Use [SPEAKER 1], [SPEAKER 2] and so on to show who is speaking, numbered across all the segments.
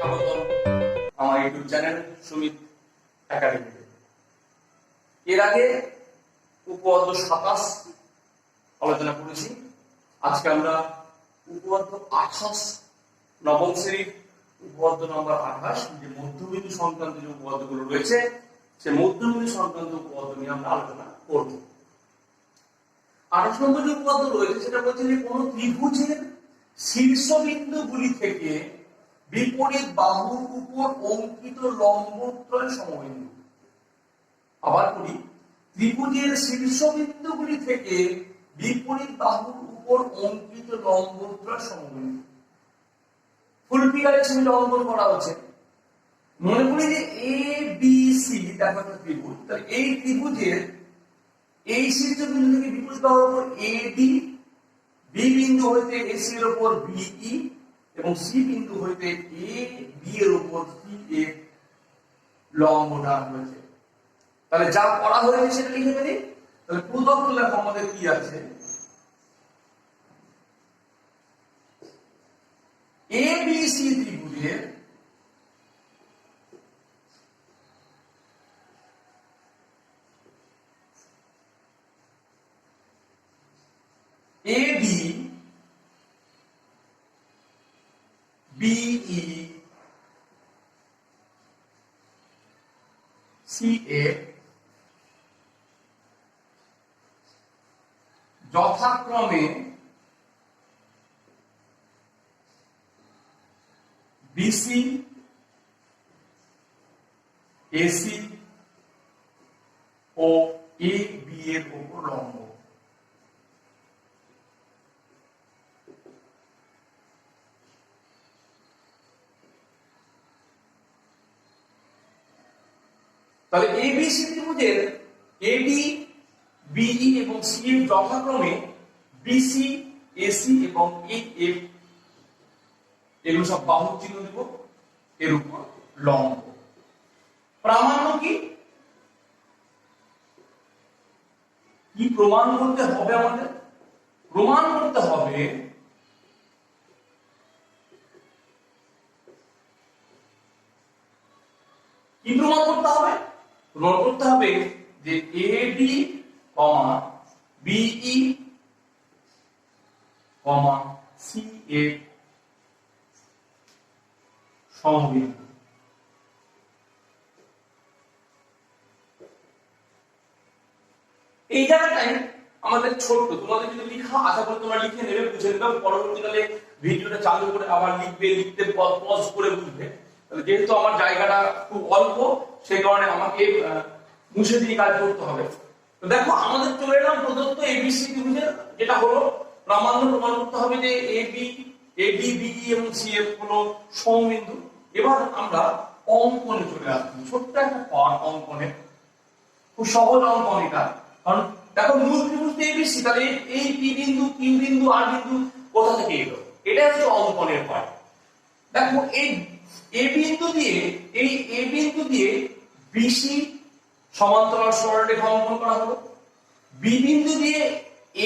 [SPEAKER 1] স্বাগতম আমার YouTube channel Sumit একাডেমিতে। এর আগে উপপাদ্য 27 আলোচনা করেছি। আজকে আমরা উপপাদ্য 28 নবম শ্রেণীর উপপাদ্য নম্বর 28 যে মধ্যবিন্দু সংক্রান্ত যে উপপাদ্যগুলো রয়েছে সে মধ্যবিন্দু সংক্রান্ত উপপাদ্য নিয়ে আমরা আলোচনা করব। 28 নম্বর যে উপপাদ্য রয়েছে সেটা বলছে যে কোন ত্রিভুজের শীর্ষবিন্দুগুলি থেকে বিপরীত বাহুর উপর অঙ্কিত লম্বত্রয় সমবিন্দু। আবার করি, ত্রিভুজের শীর্ষবিন্দুগুলি থেকে বিপরীত বাহুর উপর অঙ্কিত লম্বত্রয় সমবিন্দু। ফুল ফিগারে ছবিটা অঙ্কন করা হচ্ছে। মনে করি যে এ বি সি দেখো একটা ত্রিভুজ, তাহলে এই ত্রিভুজের এই শীর্ষবিন্দু থেকে বিপরীত বাহুর উপর এ ডি, বি বিন্দু হইতে এসি এর উপর বিই এবং সি বিন্দু হইতে এ বি এর উপর সি এ লম্ব টান হয়েছে। তাহলে যা করা হয়েছে সেটা লিখে ফেলি। তাহলে প্রদত্ত লেখা আমাদের কি আছে, এ বি সি ত্রিভুজের AD BE CA যথাক্রমে BC AC ও AB এর উপর লম্ব। তাহলে এবিসি ত্রিভুজের এডি বিই এবং সি যথাক্রমে বিসি এসি এবং এএফ এগুলো সব বাহুর চিহ্ন দেব, এর উপর লম্ব। প্রামাণ্য কি কি প্রমাণ করতে হবে? আমাদের প্রমাণ করতে হবে কি প্রমাণ করতে হবে? প্রমাণ করতে হবে যে এডি বিই সিএ সমবিন্দু। এই জায়গাটাই আমাদের ছোট্ট, তোমাদের যদি লিখা আশা করি তোমরা লিখে নেবে, বুঝে নেবে, পরবর্তীকালে ভিডিওটা চালু করে আবার লিখতে পজ করে বুঝবে। যেহেতু আমার জায়গাটা খুব অল্প সেই কারণে আমাকে মুছে দিয়ে কাজ করতে হবে। তো দেখো আমাদের চলে এলাম প্রদত্ত এবিসি ত্রিভুজের যেটা হলো প্রামাণ্য প্রমাণ করতে হবে যে এডি বিই এবং সিএফ হলো সমবিন্দু। এবার আমরা অঙ্কনে চলে আসছি, ছোট্ট একটা পার্ট অঙ্কনে, খুব সহজ অঙ্কন এটা। কারণ দেখো মূল ত্রিভুজ এবিসি, তাহলে এই পি বিন্দু কিউ বিন্দু আর বিন্দু কোথা থেকে এলো, এটা হচ্ছে অঙ্কনের পার্ট। দেখো এই এ বিন্দু দিয়ে বিসি সমান্তরাল সরলরেখা অঙ্কন করা হলো, বি বিন্দু দিয়ে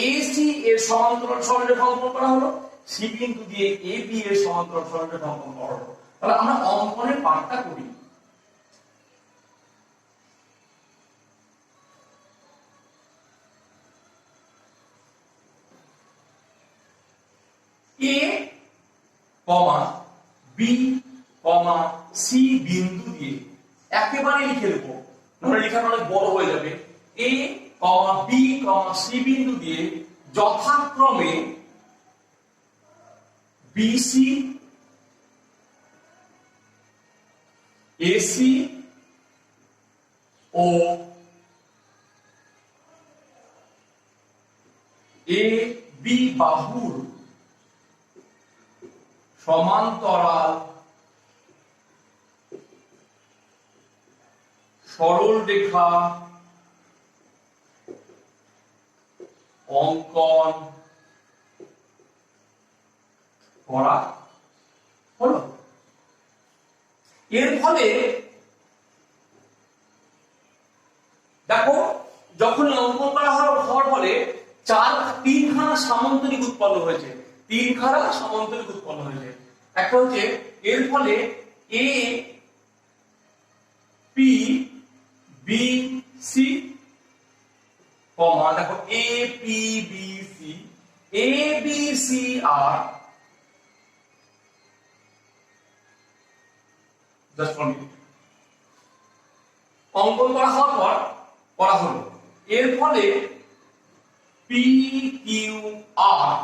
[SPEAKER 1] এসি এর সমান্তরাল সরলরেখা অঙ্কন করা হলো, সি বিন্দু দিয়ে এবি এর সমান্তরাল সরলরেখা অঙ্কন করা হলো। তাহলে আমরা অঙ্কনের পার্টটা করি। এ বি সি বিন্দু দিয়ে একেবারে লিখে দেবো, নাহলে লেখাটা অনেক বড় হয়ে যাবে। এ বি সি বিন্দু দিয়ে যথাক্রমে BC AC O A B বাহুর সমান্তরাল সরল রেখা অঙ্কন করা হলো। এর ফলে দেখো যখন অঙ্কন করা হওয়ার ফলে তিনখানা সামান্তরিক উৎপন্ন হয়েছে। একটা হচ্ছে এর ফলে A P B C comma দেখো A P B C A B C আর জাস্ট ফর মিনিট অঙ্কন করা হওয়ার পর করা হলো এর ফলে পি কিউ আর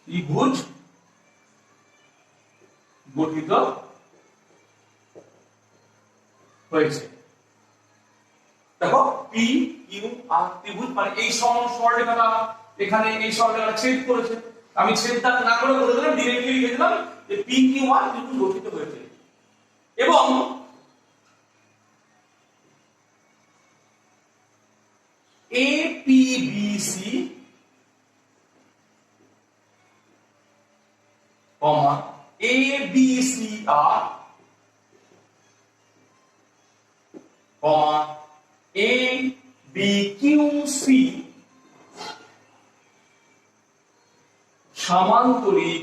[SPEAKER 1] ত্রিভুজ গঠিত হয়েছে। দেখো পি কিউ আর ত্রিভুজ মানে এই সরলরেখাটা এখানে এই সরলরেখাটা ছেদ করেছে, আমি ছেদটা না করে বলে দিলাম ডিরেক্টলি লিখে দিলাম যে পি কিউ আর ত্রিভুজ গঠিত হয়েছে এবং A P B C comma A B C R comma A B Q C সমান্তরিক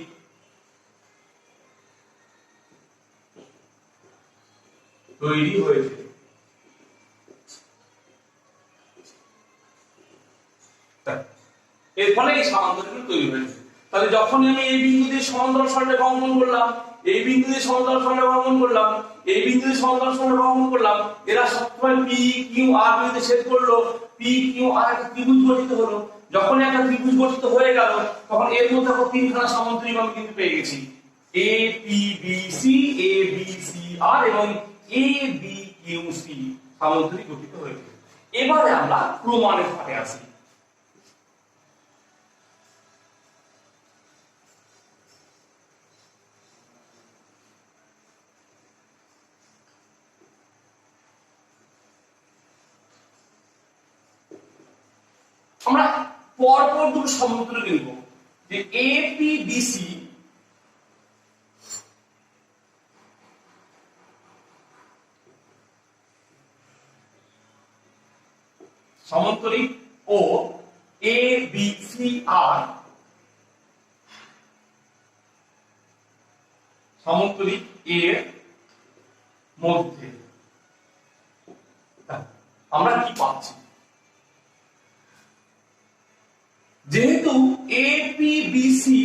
[SPEAKER 1] তৈরি হয়েছে। এর ফলে এই সমান্তরাল তৈরি হয়েছে। তাহলে যখন আমি এই বিন্দু দিয়ে সমান্তরাল সরলরেখা অঙ্কন করলাম, এই বিন্দু দিয়ে সমান্তরাল সরলরেখা অঙ্কন করলাম, এই বিন্দু দিয়ে সমান্তরাল সরলরেখা অঙ্কন করলাম, এরা সবসময় পি কিউ আর বিন্দুতে ছেদ করলো, পি কিউ আর একটা ত্রিভুজ গঠিত হলো। যখন একটা ত্রিভুজ গঠিত হয়ে গেল তখন এর মধ্যে তিনখানা সমান্তরিক আমি কিন্তু পেয়ে গেছি, A P B C, A B C R এবং এ বি কিউ সি সমান্তরিক গঠিত হয়েছে। এবারে আমরা প্রমাণের ধারে আসি। আমরা পরপর দুটো সমান্তরাল নিব যে এ পি বি সি সমান্তরিক ও এ বি সি আর সমান্তরিক এর মধ্যে আমরা কি পাচ্ছি, যেহেতু এ পি বি সি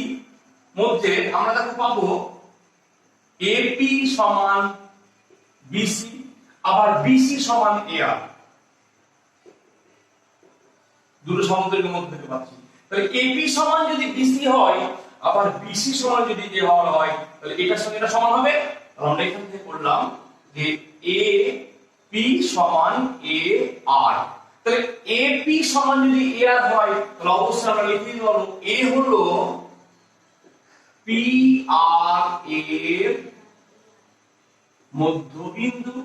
[SPEAKER 1] মধ্যে আমরা দেখো পাবো এ পি সমান বিসি আবার বিসি সমান এ আর, দুটো সমান্তরিকের মধ্যে থেকে পাচ্ছি। তাহলে এপি সমান যদি বিসি হয় আবার বিসি সমান যদি এ আর হয় তাহলে এটার সঙ্গে এটা সমান হবে। আমরা এখান থেকে করলাম যে এ পি সমান এ আর, তাহলে এপি সমান যদি এ আর হয় তাহলে অবশ্যই আমরা লিখে দিতে পারবো এ হলো পি আর এর মধ্যবিন্দু,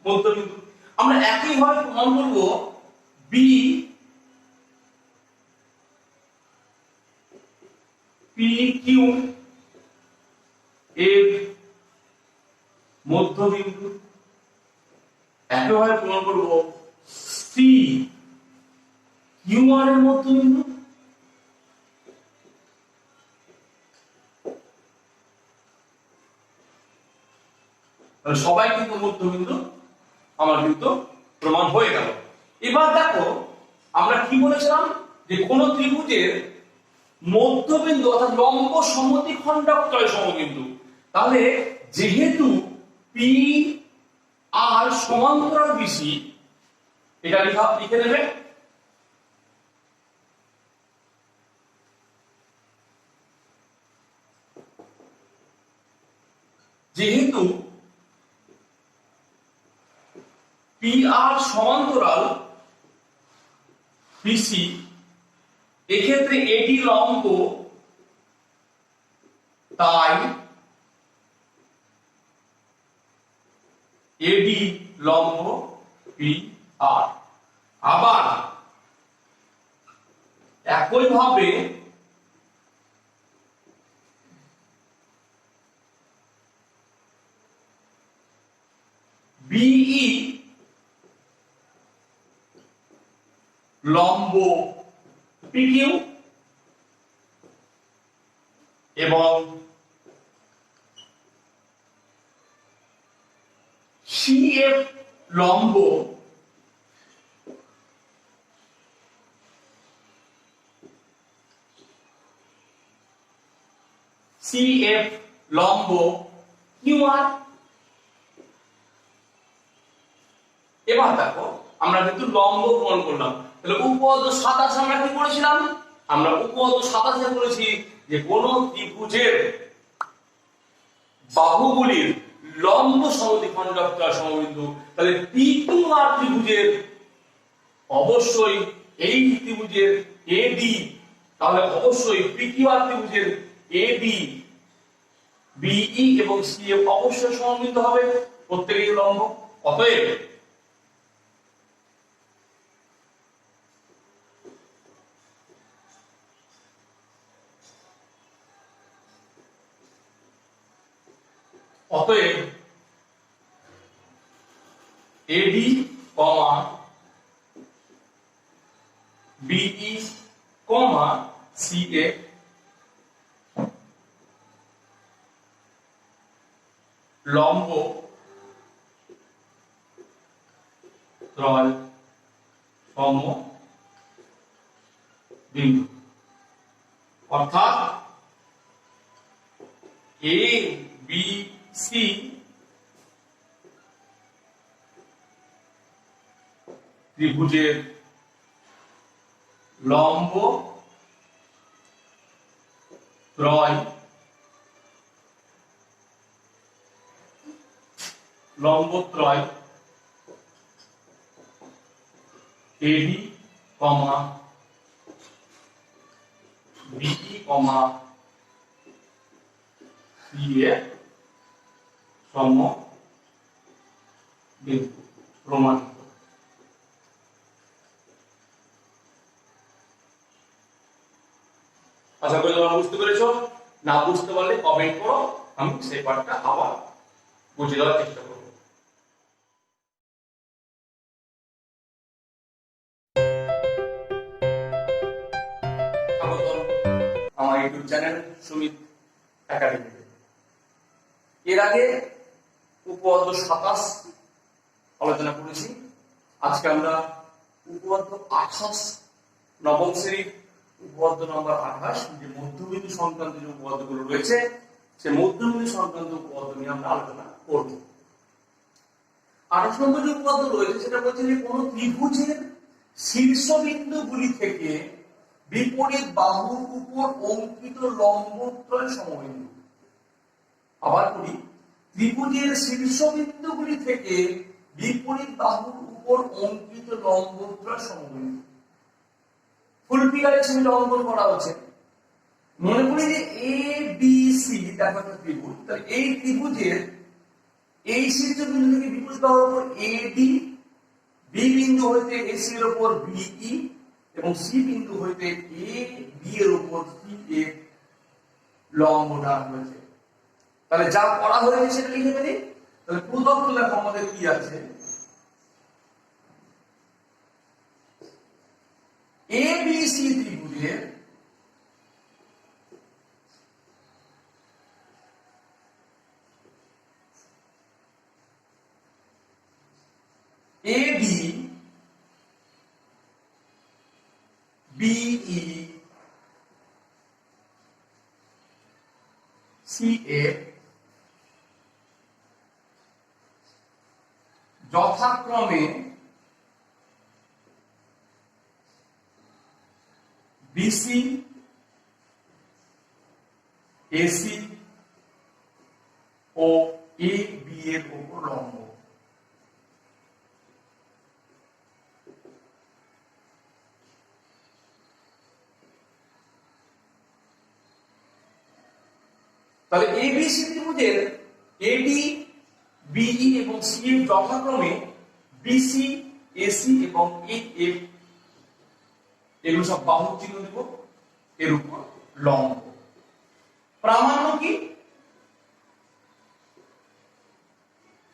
[SPEAKER 1] মধ্যবিন্দু। আমরা একই ভাবে প্রমাণ করব বি পি কিউ এর মধ্যবিন্দু, একইভাবে প্রমাণ করব সি কিউ আর এর মধ্যবিন্দু। তাহলে সবাই কিন্তু মধ্যবিন্দু আমার কিন্তু প্রমাণ হয়ে গেল। এবার দেখো আমরা কি বলেছিলাম যে কোন ত্রিভুজের মধ্যবিন্দু অর্থাৎ লম্ব সমদ্বিখণ্ডকত্রয় সমবিন্দু, তাহলে যেহেতু পি আর সমান্তরাল বিসি এটা লিখে নেবে, যেহেতু পি আর সমান্তরাল বিসি এক্ষেত্রে এটি লম্ব, তাই এডি লম্ব পি আর। আবার একইভাবে বিই লম্ব পিকিউ, এবং সিএফ লম্ব সিএফ লম্ব কিউআর। এবার দেখো আমরা কিন্তু লম্ব প্রমাণ করলাম, তাহলে উপপাদ্য 27 আমরা কি করেছিলাম? আমরা উপপাদ্য 27 করেছি যে কোন ত্রিভুজের বাহুগুলির লম্ব সমদ্বিখণ্ডক সমবিন্দু, তাহলে পিকিউআর ত্রিভুজের অবশ্যই এই ত্রিভুজের এডি, তাহলে অবশ্যই পিকিউআর ত্রিভুজের এডি বিই এবং সিএফ অবশ্যই সমবিন্দু হবে, প্রত্যেকেই লম্ব। অতএব অতএব এডি কমা বিই কমা সিএফ লম্ব ত্রয় সমবিন্দু, অর্থাৎ এ বি সি ত্রিভুজের লম্ব ত্রয় এডি কমা বিই কমা সিএফ সমবিন্দু প্রমাণিত। আশা করি তোমরা বুঝতে পেরেছো। না বুঝতে পারলে কমেন্ট করো, আমি সেই পার্টটা আবার বুঝিয়ে দেওয়ার চেষ্টা করব। স্বাগতম আমার ইউটিউব চ্যানেল সুমিত একাডেমিতে। এর আগে উপপাদ্য 27 আলোচনা করেছি। আজকে আমরা উপপাদ্য 28 নবম শ্রেণীর উপপাদ্য নম্বর 28 যে মধ্যবিন্দু সংক্রান্ত যে উপপাদ্যগুলো রয়েছে সেই মধ্যবিন্দু সংক্রান্ত উপপাদ্য নিয়ে আমরা আলোচনা করব। 28 নম্বর যে উপপাদ্য রয়েছে সেটা বলছে যে কোন ত্রিভুজের শীর্ষবিন্দুগুলি থেকে বিপরীত বাহুর উপর অঙ্কিত লম্বত্রয় সমবিন্দু। আবার বলি, ত্রিভুজের শীর্ষবিন্দুগুলি থেকে বিপরীত বাহুর উপর অঙ্কিত লম্বত্রয় সমবিন্দু। ফুল ফিগারে ছবিটা অঙ্কন করা হচ্ছে। মনে করি যে এ বি সি দেখো একটা ত্রিভুজ, তাহলে এই ত্রিভুজের এই শীর্ষবিন্দু থেকে বিপরীত বাহুর উপর এডি, বি বিন্দু হইতে এসি এর উপর বিই এবং সি বিন্দু হইতে এ বি এর উপর সিএফ লম্ব টানা হয়েছে। তাহলে যা করা হয়েছে সেটা লিখে ফেলি। তাহলে প্রদত্ত লেখা আমাদের কি আছে? এ বি সি ত্রিভুজের এডি বিই সিএফ যথাক্রমে BC, AC O A B এর উপর লম্ব। তাহলে এবিসি ত্রিভুজের এডি, বিই এবং সিএফ যথাক্রমে বিসি, এসি এবং এএফ এগুলো সব বাহুর চিহ্ন দেব, এর উপর লম্ব। প্রামাণ্য কি?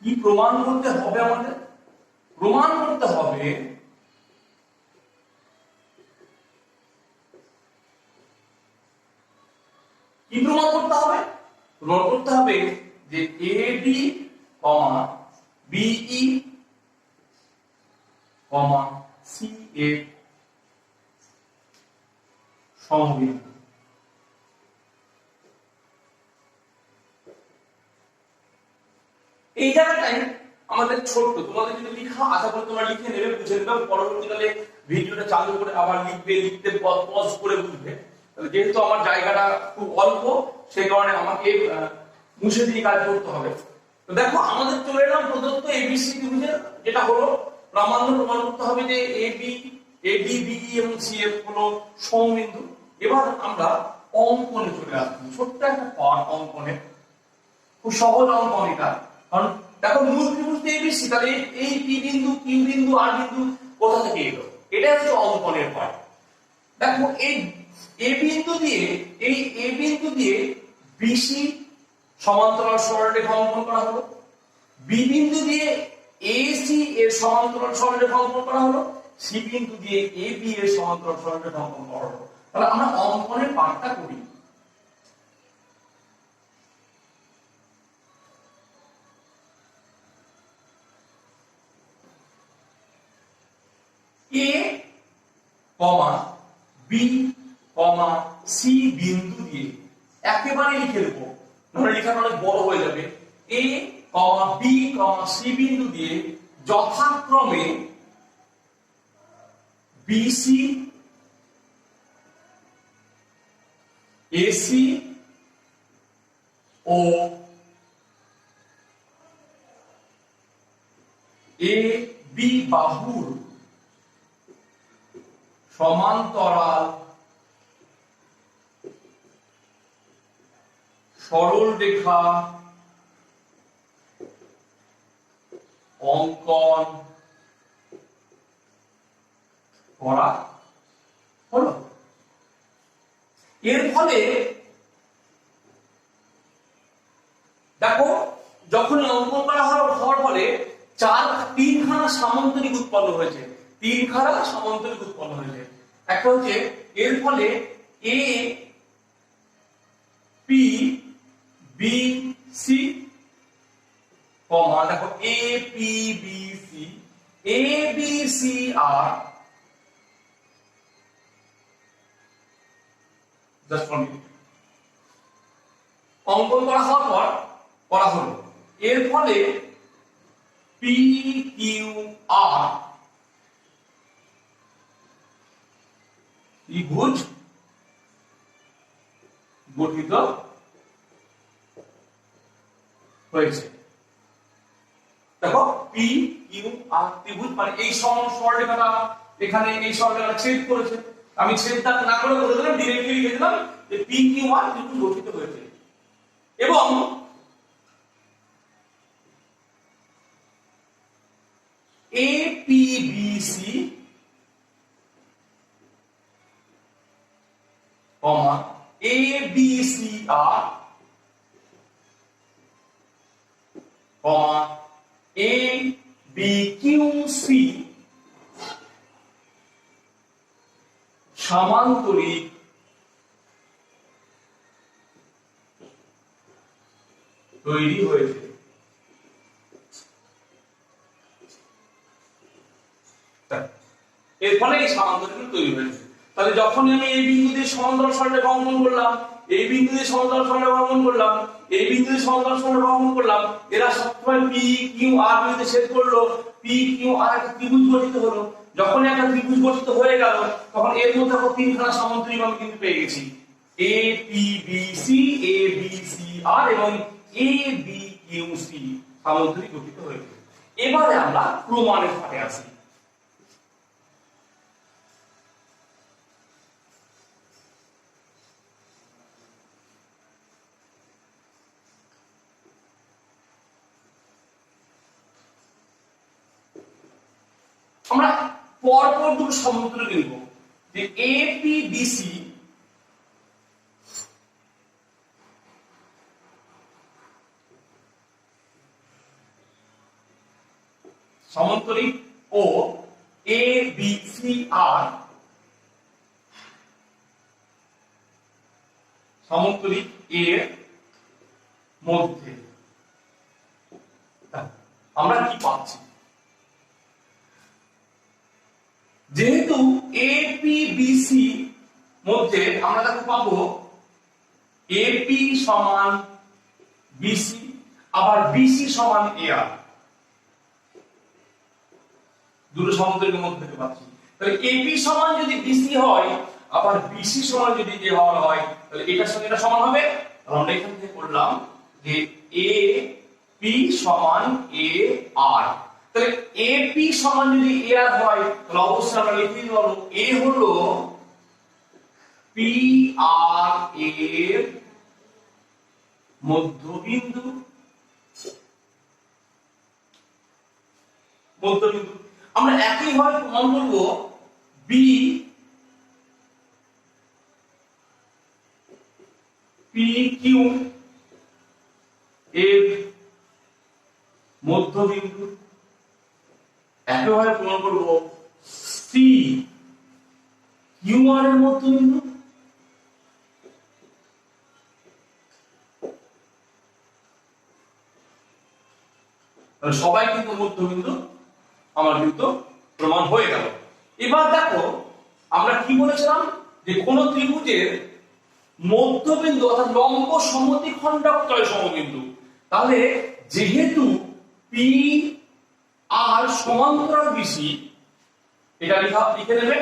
[SPEAKER 1] কি প্রমাণ করতে হবে আমাদের? প্রমাণ করতে হবে কি প্রমাণ করতে হবে? প্রমাণ করতে হবে যে AB, BE, CA সমবিন্দু। এই জায়গাটায় আমাদের ছোট্ট, তোমাদের যদি লিখা আশা করি তোমরা লিখে নেবে, বুঝে নেবে, পরবর্তীকালে ভিডিওটা চালু করে আবার লিখবে, লিখতে পজ করে বুঝবে। যেহেতু আমার জায়গাটা খুব অল্প, সেই কারণে আমাকে মুছে দিয়ে কাজ করতে হবে। তো দেখো আমাদের চলে এলাম প্রদত্ত ABC ত্রিভুজের, যেটা হলো প্রামাণ্য প্রমাণ করতে হবে যে AD, BE এবং CF হলো সমবিন্দু। এবার আমরা অঙ্কনে চলে আসছি, ছোট্ট একটা পার্ট অঙ্কনে, খুব সহজ অঙ্কন এটা। কারণ দেখো মূল ত্রিভুজ ABC, তাহলে এই P বিন্দু, Q বিন্দু, R বিন্দু কোথা থেকে এলো? এটা হচ্ছে অঙ্কনের পার্ট। দেখো এই A বিন্দু দিয়ে BC সমান্তরাল সরলরেখা অঙ্কন করা হলো, B বিন্দু দিয়ে AC এর সমান্তরাল সরলরেখা অঙ্কন করা হলো, C বিন্দু দিয়ে AB এর সমান্তরাল সরলরেখা অঙ্কন করা হলো। তাহলে আমরা অঙ্কনের পার্টটা করি। A, B, C বিন্দু দিয়ে একেবারে লিখে দেব, নাহলে লেখাটা অনেক বড় হয়ে যাবে। A, B, C বিন্দু দিয়ে যথাক্রমে BC, AC ও AB বাহুর সমান্তরাল সরল রেখা অঙ্কন করা হলো। এর ফলে দেখো যখন অঙ্কন করা হওয়ার ফলে তিনখানা সামান্তরিক উৎপন্ন হয়েছে, একটা হচ্ছে এর ফলে A, P, B, C, দেখো A, P, B, C, A, B, C আর অঙ্কন করা হওয়ার পর করা হলো। এর ফলে P, Q, R ত্রিভুজ গঠিত হয়েছে। দেখো P, Q, R ত্রিভুজ, মানে এই সরলরেখাটা এখানে এই সরলরেখাটা ছেদ করেছে। আমি ছেদটা না করে বলে দিলাম, ডিরেক্টলি লিখে দিলাম যে P, Q, R ত্রিভুজ গঠিত হয়েছে। এবং APBC, ABCR, ABQC সামান্তরিক তৈরি হয়েছে। এর ফলে এই সামান্তরিক তৈরি হয়েছে। তাহলে যখন আমি এই বিন্দু দিয়ে সমান্তরাল সরলরেখা অঙ্কন করলাম, এই বিন্দু দিয়ে সমান্তরাল সরলরেখা অঙ্কন করলাম, এই বিন্দু দিয়ে সমান্তরাল সরলরেখা অঙ্কন করলাম, এরা সবসময় P, Q, R বিন্দুতে ছেদ করলো, P, Q, R একটা ত্রিভুজ গঠিত হলো। যখন একটা ত্রিভুজ গঠিত হয়ে গেল, তখন এর মধ্যে তিনখানা সামান্তরিক আমি কিন্তু পেয়ে গেছি, APBC, ABCR এবং ABQC সামান্তরিক গঠিত হয়েছে। এবারে আমরা প্রমাণের পাটে আসি। আমরা পরপর দুটো সমান্তরিক নিব, যে APBC সমান্তরিক ও ABCR সমতলিক এর মধ্যে আমরা কি পাচ্ছি, যেহেতু এপিবিসি মধ্যে আমরা তাকে পাবো এপি সমান বিসি, আবার বিসি সমান এআর, দুটো সমতলের মধ্যে থেকে পাচ্ছি। তাহলে এপি সমান যদি বিসি হয়, আবার বিসি সমান যদি এআর হয়, তাহলে এটার সঙ্গে এটা সমান হবে। আমরা এখান থেকে করলাম যে এ পি সমান এ আর। তাহলে এ পি সমান যদি এ আর হয়, তাহলে অবশ্যই আমরা লিখে দিতে পারবো এ হলো পি আর এর মধ্যবিন্দু, মধ্যবিন্দু। আমরা একই ভাবে প্রমাণ করব বি পি কিউ এর মধ্যবিন্দু, একইভাবে প্রমাণ করব সি কিউ আর এর মধ্যবিন্দু। সবাই কিন্তু মধ্যবিন্দু আমার কিন্তু প্রমাণ হয়ে গেল। এবার দেখো আমরা কি বলেছিলাম যে কোন ত্রিভুজের মধ্যবিন্দু অর্থাৎ লম্ব সমদ্বিখণ্ডকত্রয় সমবিন্দু। তাহলে যেহেতু পি আর সমান্তরাল বিসি, এটা লিখে নেবে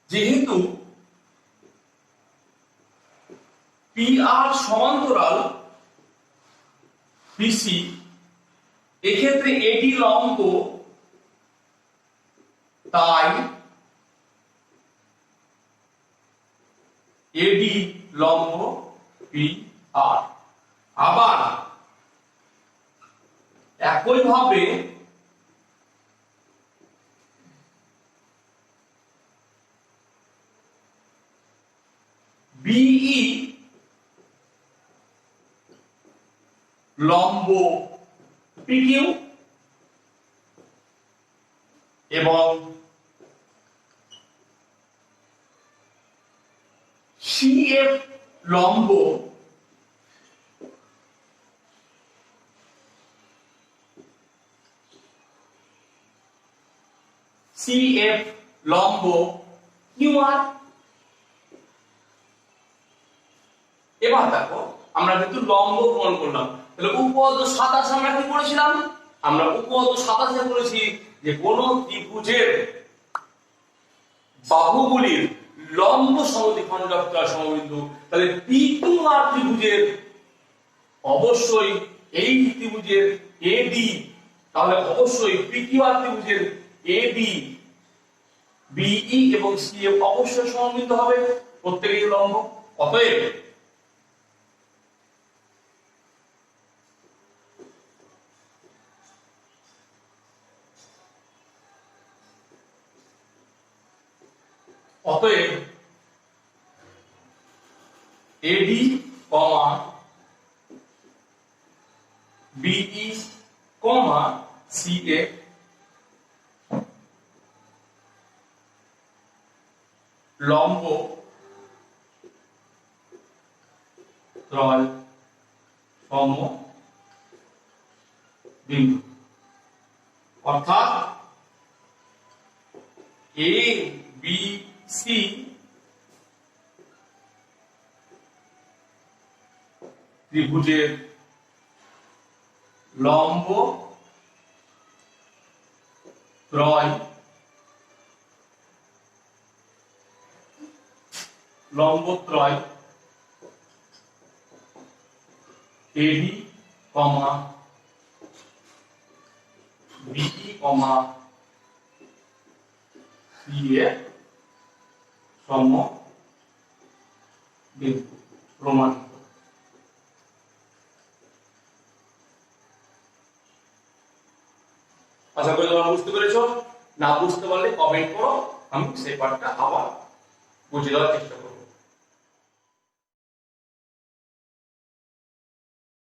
[SPEAKER 1] যেহেতু পি আর সমান্তরাল বিসি, এক্ষেত্রে এডি লম্ব, তাই এডি লম্ব পি আর। আবার একইভাবে বিই লম্ব পিকিউ এবং সিএফ লম্ব সিএফ লম্ব কিউআর। এবার দেখো আমরা কিন্তু লম্ব প্রমাণ করলাম। তাহলে উপপাদ্য 27 আমরা কি করেছিলাম? আমরা উপপাদ্য 27 এ করেছি যে কোন ত্রিভুজের বাহুগুলির লম্ব সমদ্বিখণ্ডকত্রয় সমবিন্দু, তাহলে পিকিউআর ত্রিভুজের অবশ্যই এই ত্রিভুজের এডি, তাহলে অবশ্যই পিকিউআর ত্রিভুজের এবি, বিই এবং সিএফ অবশ্যই সমবিন্দু হবে, প্রত্যেকই লম্ব। অতএব অতএব এডি কমা বিই কমা সিএফ লম্ব ত্রয় সমবিন্দু, অর্থাৎ এ বি সি ত্রিভুজের লম্ব ত্রয় এডি কমা বিই কমা সিএফ সমবিন্দু প্রমাণিত। আশা করি তোমরা বুঝতে পেরেছো। না বুঝতে পারলে কমেন্ট করো, আমি সেই পার্টটা আবার বুঝিয়ে দেওয়ার চেষ্টা করব।